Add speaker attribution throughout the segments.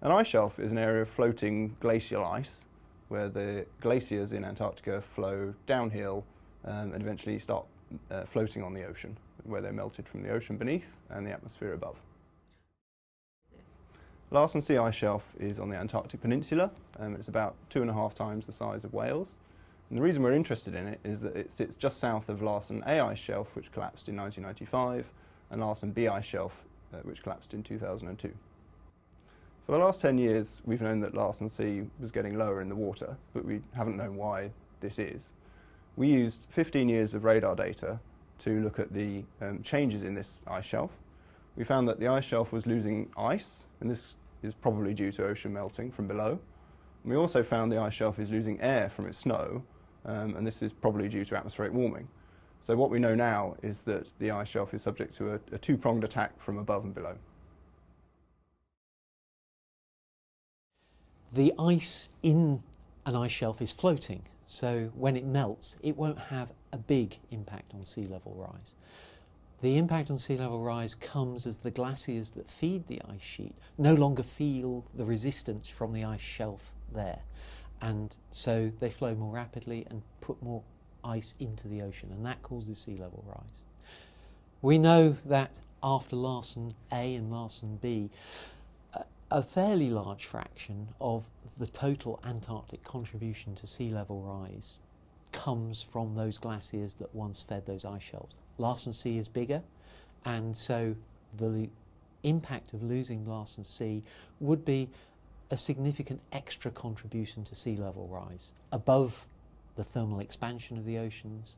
Speaker 1: An ice shelf is an area of floating glacial ice where the glaciers in Antarctica flow downhill and eventually start floating on the ocean, where they're melted from the ocean beneath and the atmosphere above. Larsen Sea ice shelf is on the Antarctic Peninsula. It's about 2.5 times the size of Wales. And the reason we're interested in it is that it sits just south of Larsen A ice shelf, which collapsed in 1995, and Larsen B ice shelf, which collapsed in 2002. For the last 10 years, we've known that Larsen C was getting lower in the water, but we haven't known why this is. We used 15 years of radar data to look at the changes in this ice shelf. We found that the ice shelf was losing ice, and this is probably due to ocean melting from below. And we also found the ice shelf is losing air from its snow, and this is probably due to atmospheric warming. So what we know now is that the ice shelf is subject to a two-pronged attack from above and below.
Speaker 2: The ice in an ice shelf is floating, so when it melts, it won't have a big impact on sea level rise. The impact on sea level rise comes as the glaciers that feed the ice sheet no longer feel the resistance from the ice shelf there, and so they flow more rapidly and put more ice into the ocean, and that causes sea level rise. We know that after Larsen A and Larsen B, a fairly large fraction of the total Antarctic contribution to sea level rise comes from those glaciers that once fed those ice shelves. Larsen C is bigger, and so the impact of losing Larsen C would be a significant extra contribution to sea level rise, above the thermal expansion of the oceans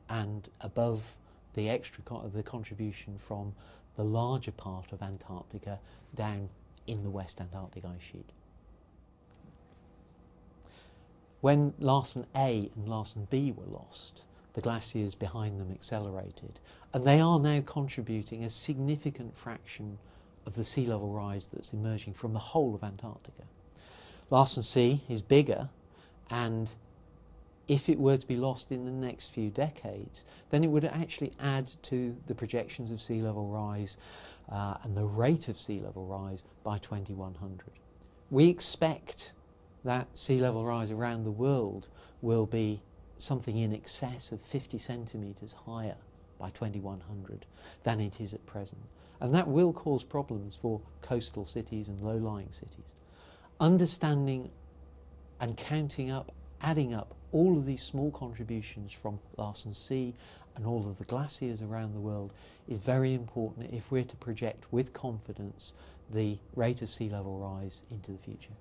Speaker 2: and above the extra the contribution from the larger part of Antarctica down in the West Antarctic ice sheet. When Larsen A and Larsen B were lost, the glaciers behind them accelerated, and they are now contributing a significant fraction of the sea level rise that's emerging from the whole of Antarctica. Larsen C is bigger, and if it were to be lost in the next few decades, then it would actually add to the projections of sea level rise and the rate of sea level rise by 2100. We expect that sea level rise around the world will be something in excess of 50 centimetres higher by 2100 than it is at present. And that will cause problems for coastal cities and low-lying cities. Understanding and counting up, adding up all of these small contributions from Larsen C and all of the glaciers around the world is very important if we're to project with confidence the rate of sea level rise into the future.